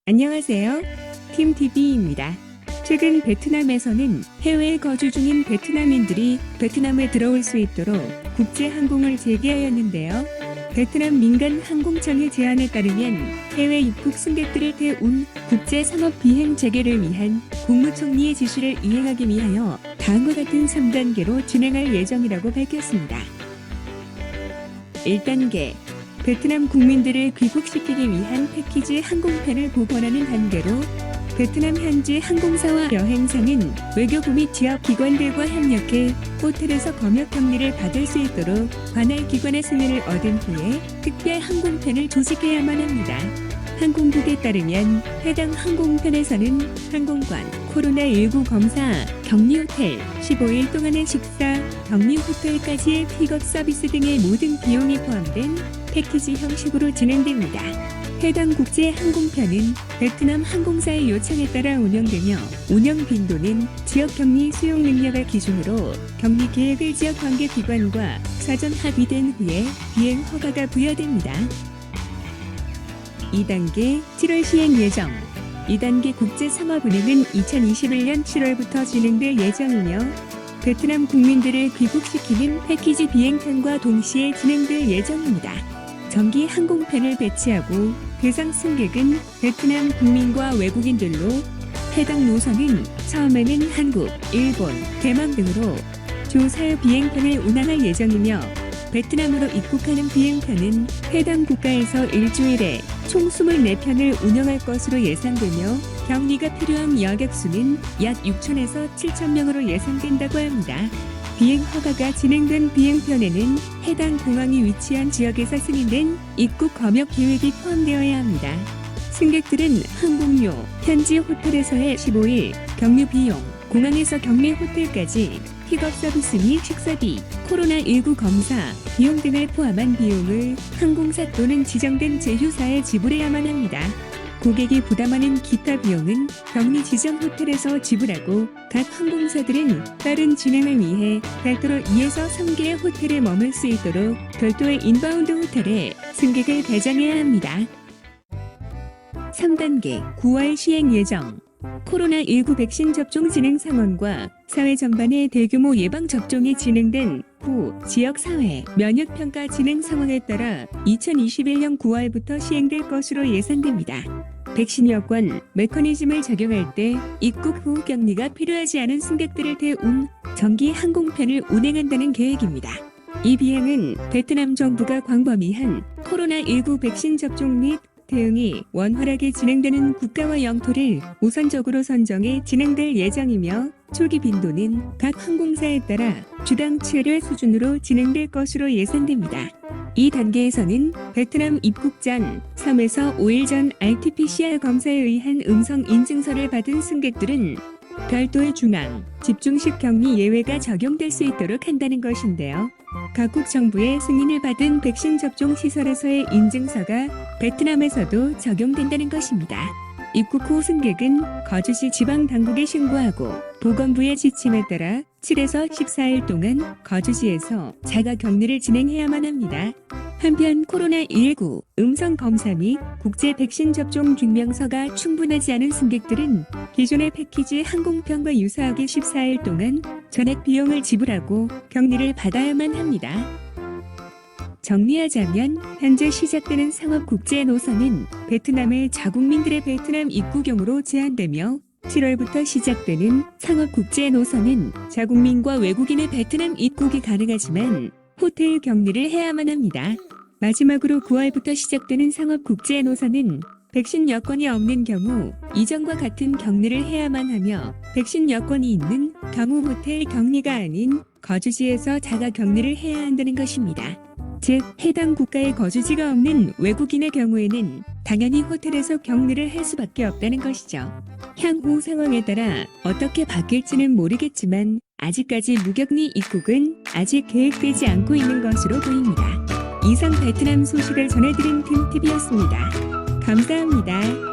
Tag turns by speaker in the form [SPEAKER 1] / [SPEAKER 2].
[SPEAKER 1] 안녕하세요. 팀TV입니다. 최근 베트남에서는 해외에 거주 중인 베트남인들이 베트남에 들어올 수 있도록 국제 항공을 재개하였는데요. 베트남 민간 항공청의 제안에 따르면 해외 입국 승객들을 태운 국제 상업 비행 재개를 위한 국무총리의 지시를 이행하기 위하여 다음과 같은 3단계로 진행할 예정이라고 밝혔습니다. 1단계 베트남 국민들을 귀국시키기 위한 패키지 항공편을 보관하는 단계로 베트남 현지 항공사와 여행사는 외교부 및 지역 기관들과 협력해 호텔에서 검역 격리를 받을 수 있도록 관할 기관의 승인을 얻은 후에 특별 항공편을 조직해야만 합니다. 항공국에 따르면 해당 항공편에서는 항공권, 코로나19 검사, 격리호텔, 15일 동안의 식사, 격리호텔까지의 픽업 서비스 등의 모든 비용이 포함된 패키지 형식으로 진행됩니다. 해당 국제 항공편은 베트남 항공사의 요청에 따라 운영되며 운영 빈도는 지역 격리 수용 능력을 기준으로 격리 계획을 지역 관계기관과 사전 합의된 후에 비행 허가가 부여됩니다. 2단계 7월 시행 예정 2단계 국제상업은행은 2021년 7월부터 진행될 예정이며 베트남 국민들을 귀국시키는 패키지 비행편과 동시에 진행될 예정입니다. 정기 항공편을 배치하고 대상 승객은 베트남 국민과 외국인들로 해당 노선은 처음에는 한국, 일본, 대만 등으로 주 4회 비행편을 운항할 예정이며 베트남으로 입국하는 비행편은 해당 국가에서 일주일에 총 24편을 운영할 것으로 예상되며 격리가 필요한 여객수는 약 6천에서 7천 명으로 예상된다고 합니다. 비행 허가가 진행된 비행편에는 해당 공항이 위치한 지역에서 승인된 입국 검역 계획이 포함되어야 합니다. 승객들은 항공료, 현지 호텔에서의 15일 격리 비용, 공항에서 격리 호텔까지 픽업 서비스 및 식사비, 코로나19 검사, 비용 등을 포함한 비용을 항공사 또는 지정된 제휴사에 지불해야만 합니다. 고객이 부담하는 기타 비용은 격리 지정 호텔에서 지불하고 각 항공사들은 빠른 진행을 위해 별도로 2에서 3개의 호텔에 머물 수 있도록 별도의 인바운드 호텔에 승객을 배정해야 합니다. 3단계 9월 시행 예정 코로나19 백신 접종 진행 상황과 사회 전반의 대규모 예방 접종이 진행된 후 지역사회 면역평가 진행 상황에 따라 2021년 9월부터 시행될 것으로 예상됩니다. 백신 여권 메커니즘을 적용할 때 입국 후 격리가 필요하지 않은 승객들을 태운 정기 항공편을 운행한다는 계획입니다. 이 비행은 베트남 정부가 광범위한 코로나19 백신 접종 및 대응이 원활하게 진행되는 국가와 영토를 우선적으로 선정해 진행될 예정이며 초기 빈도는 각 항공사에 따라 주당 7회 수준으로 진행될 것으로 예상됩니다. 이 단계에서는 베트남 입국 전 3에서 5일 전 RT-PCR 검사에 의한 음성 인증서를 받은 승객들은 별도의 중앙, 집중식 격리 예외가 적용될 수 있도록 한다는 것인데요. 각국 정부의 승인을 받은 백신 접종 시설에서의 인증서가 베트남에서도 적용된다는 것입니다. 입국 후 승객은 거주지 지방당국에 신고하고 보건부의 지침에 따라 7에서 14일 동안 거주지에서 자가 격리를 진행해야만 합니다. 한편 코로나19 음성 검사 및 국제 백신 접종 증명서가 충분하지 않은 승객들은 기존의 패키지 항공편과 유사하게 14일 동안 전액 비용을 지불하고 격리를 받아야만 합니다. 정리하자면 현재 시작되는 상업 국제 노선은 베트남의 자국민들의 베트남 입국용으로 제한되며 7월부터 시작되는 상업 국제 노선은 자국민과 외국인의 베트남 입국이 가능하지만 호텔 격리를 해야만 합니다. 마지막으로 9월부터 시작되는 상업 국제 노선은 백신 여권이 없는 경우 이전과 같은 격리를 해야만 하며 백신 여권이 있는 경우 호텔 격리가 아닌 거주지에서 자가 격리를 해야 한다는 것입니다. 즉 해당 국가에 거주지가 없는 외국인의 경우에는 당연히 호텔에서 격리를 할 수밖에 없다는 것이죠. 향후 상황에 따라 어떻게 바뀔지는 모르겠지만 아직까지 무격리 입국은 아직 계획되지 않고 있는 것으로 보입니다. 이상 베트남 소식을 전해드린 팀TV였습니다. 감사합니다.